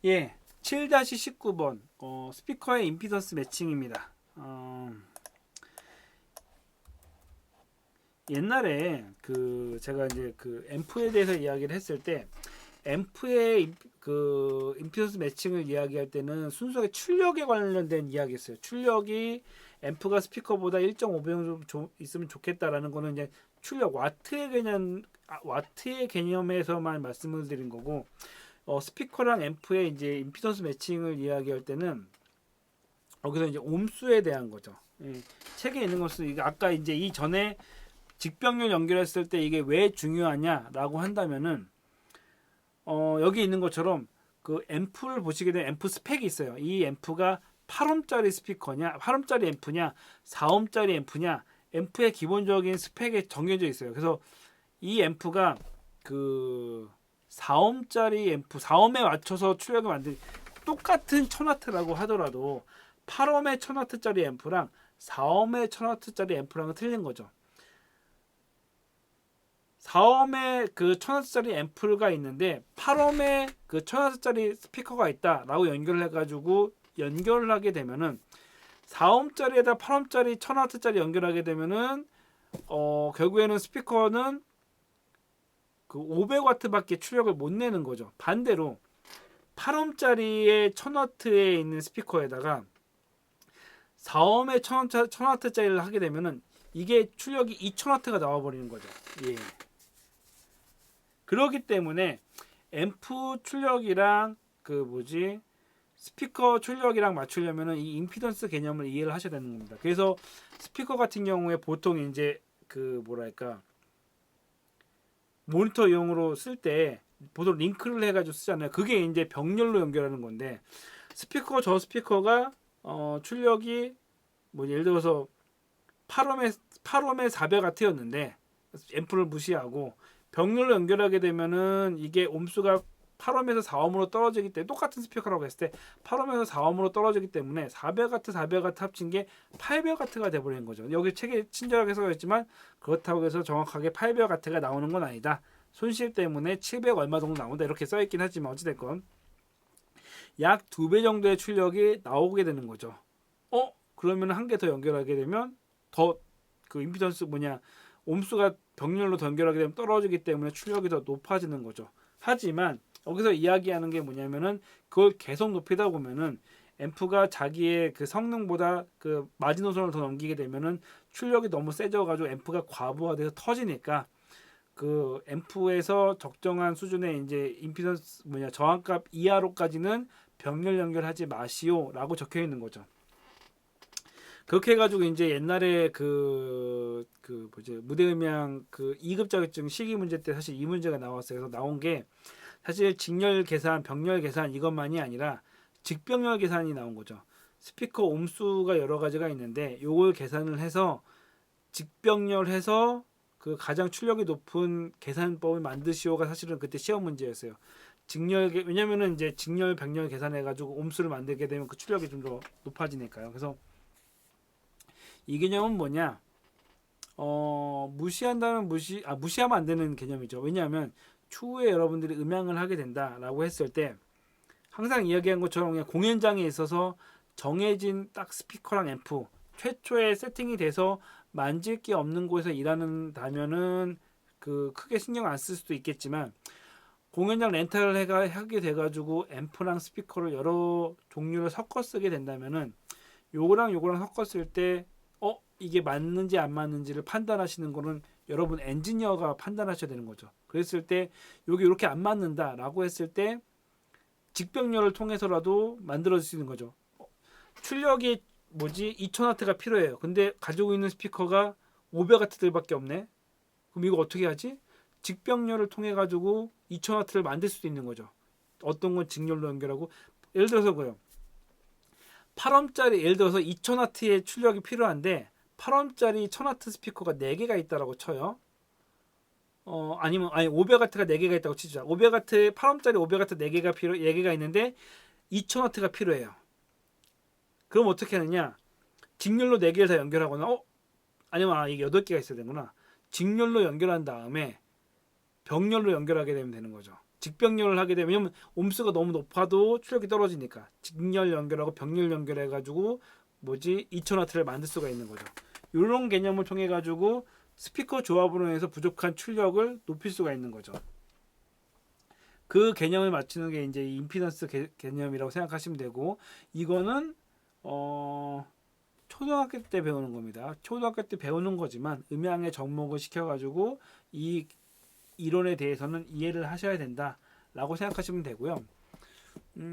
예, 7-19번 스피커의 임피던스 매칭입니다. 옛날에 제가 이제 앰프에 대해서 이야기를 했을 때 앰프의 임피던스 매칭을 이야기할 때는 순수하게 출력에 관련된 이야기였어요. 출력이 앰프가 스피커보다 1.5배 정도 있으면 좋겠다라는 거는 이제 출력 와트의 개념에서만 말씀을 드린 거고, 스피커랑 앰프의 이제 임피던스 매칭을 이야기할 때는 여기서 이제 옴수에 대한 거죠. 예, 책에 있는 것은 이게 아까 이제 이 전에 직병렬 연결했을 때 이게 왜 중요하냐라고 한다면은 여기 있는 것처럼 앰프를 보시게 되면 앰프 스펙이 있어요. 이 앰프가 8옴짜리 스피커냐, 8옴짜리 앰프냐, 4옴짜리 앰프냐, 앰프의 기본적인 스펙에 정해져 있어요. 그래서 이 앰프가 4옴짜리 앰프, 4옴에 맞춰서 출력을 만든 똑같은 1000W라고 하더라도 8옴의 1000W짜리 앰프랑 4옴의 1000W짜리 앰프랑은 틀린 거죠. 4옴의 1000W짜리 앰프가 있는데 8옴의 1000W짜리 스피커가 있다라고 연결을 하게 되면은 4옴짜리에다 8옴짜리 1000W짜리 연결하게 되면은 결국에는 스피커는 500W밖에 출력을 못 내는 거죠. 반대로 8옴짜리의 1000W에 있는 스피커에다가 4옴의 1000W짜리를 하게 되면은 이게 출력이 2000W가 나와 버리는 거죠. 예. 그렇기 때문에 앰프 출력이랑 스피커 출력이랑 맞추려면은 이 임피던스 개념을 이해를 하셔야 되는 겁니다. 그래서 스피커 같은 경우에 보통 이제 모니터용으로 쓸 때 보통 링크를 해가지고 쓰잖아요. 그게 이제 병렬로 연결하는 건데, 저 스피커가 출력이 예를 들어서 8옴에 400W였는데 앰프를 무시하고 병렬로 연결하게 되면은 이게 옴수가 8옴에서 4옴으로 떨어지기 때문에, 똑같은 스피커라고 했을 때 8옴에서 4옴으로 떨어지기 때문에 400W 합친 게 800W가 돼버리는 거죠. 여기 책에 친절하게 써있지만 그렇다고 해서 정확하게 800W가 나오는 건 아니다. 손실 때문에 700 얼마 정도 나온다 이렇게 써있긴 하지만 어찌됐건 약 2배 정도의 출력이 나오게 되는 거죠. 그러면 한 개 더 연결하게 되면 더 임피던스 옴수가 병렬로 더 연결하게 되면 떨어지기 때문에 출력이 더 높아지는 거죠. 하지만 여기서 이야기하는 게 뭐냐면은 그걸 계속 높이다 보면은 앰프가 자기의 성능보다 마지노선을 더 넘기게 되면은 출력이 너무 세져가지고 앰프가 과부하돼서 터지니까 앰프에서 적정한 수준의 이제 임피던스 저항값 이하로까지는 병렬 연결하지 마시오라고 적혀 있는 거죠. 그렇게 해가지고 이제 옛날에 무대음향 2급 자격증 실기 문제 때 사실 이 문제가 나왔어요. 그래서 나온 게 사실 직렬 계산, 병렬 계산 이것만이 아니라 직병렬 계산이 나온 거죠. 스피커 옴수가 여러 가지가 있는데 요걸 계산을 해서 직병렬해서 가장 출력이 높은 계산법을 만드시오가 사실은 그때 시험 문제였어요. 왜냐면은 이제 직렬, 병렬 계산해가지고 옴수를 만들게 되면 그 출력이 좀 더 높아지니까요. 그래서 이 개념은 뭐냐? 무시하면 안 되는 개념이죠. 왜냐하면 추후에 여러분들이 음향을 하게 된다라고 했을 때 항상 이야기한 것처럼 그냥 공연장에 있어서 정해진 딱 스피커랑 앰프 최초에 세팅이 돼서 만질 게 없는 곳에서 일하는다면은 크게 신경 안 쓸 수도 있겠지만, 공연장 렌탈을 하게 돼가지고 앰프랑 스피커를 여러 종류를 섞어 쓰게 된다면은 요거랑 섞었을 때 이게 맞는지 안 맞는지를 판단하시는 거는 여러분 엔지니어가 판단하셔야 되는 거죠. 그랬을 때 여기 이렇게 안 맞는다라고 했을 때 직병렬을 통해서라도 만들어질 수 있는 거죠. 출력이 2000W가 필요해요. 근데 가지고 있는 스피커가 500W들밖에 없네. 그럼 이거 어떻게 하지? 직병렬을 통해 가지고 2000W를 만들 수도 있는 거죠. 어떤 건 직렬로 연결하고, 예를 들어서 8옴짜리 예를 들어서 2000W의 출력이 필요한데 8옴짜리 1000W 스피커가 4개가 있다라고 쳐요. 아니면 500W가 4개가 있다고 치자. 8옴짜리 500W 4개가 있는데 2000W가 필요해요. 그럼 어떻게 하느냐? 직렬로 4개를 다 연결하거나 아니면 이게 8개가 있어야 되는구나. 직렬로 연결한 다음에 병렬로 연결하게 되면 되는 거죠. 직병렬을 하게 되면, 왜냐면 옴수가 너무 높아도 출력이 떨어지니까 직렬 연결하고 병렬 연결해 가지고 2000와트를 만들 수가 있는 거죠. 이런 개념을 통해 가지고 스피커 조합으로 해서 부족한 출력을 높일 수가 있는 거죠. 그 개념을 맞추는 게 이제 임피던스 개념이라고 생각하시면 되고, 이거는 초등학교 때 배우는 겁니다. 초등학교 때 배우는 거지만 음향의 접목을 시켜가지고 이 이론에 대해서는 이해를 하셔야 된다라고 생각하시면 되고요.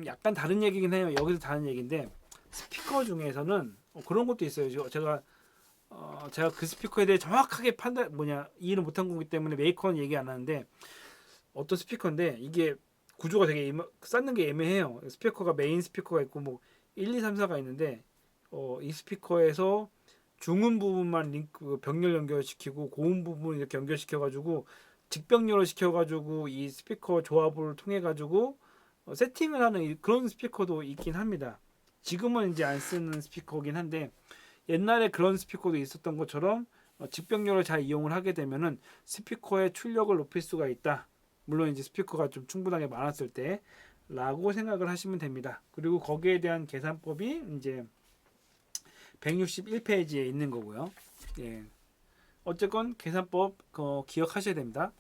약간 다른 얘기긴 해요. 여기서 다른 얘기인데, 스피커 중에서는 그런 것도 있어요. 제가 그 스피커에 대해 정확하게 이해를 못한 거기 때문에 메이커는 얘기 안 하는데, 어떤 스피커인데 이게 구조가 되게 쌓는 게 애매해요. 스피커가 메인 스피커가 있고 1, 2, 3, 4가 있는데, 이 스피커에서 중음 부분만 병렬 연결시키고 고음 부분 이렇게 연결시켜가지고 직병렬을 시켜가지고 이 스피커 조합을 통해 가지고 세팅을 하는 그런 스피커도 있긴 합니다. 지금은 이제 안 쓰는 스피커긴 한데, 옛날에 그런 스피커도 있었던 것처럼 직병렬을 잘 이용을 하게 되면은 스피커의 출력을 높일 수가 있다. 물론 이제 스피커가 좀 충분하게 많았을 때라고 생각을 하시면 됩니다. 그리고 거기에 대한 계산법이 이제 161페이지에 있는 거고요. 예. 어쨌건 계산법 기억하셔야 됩니다.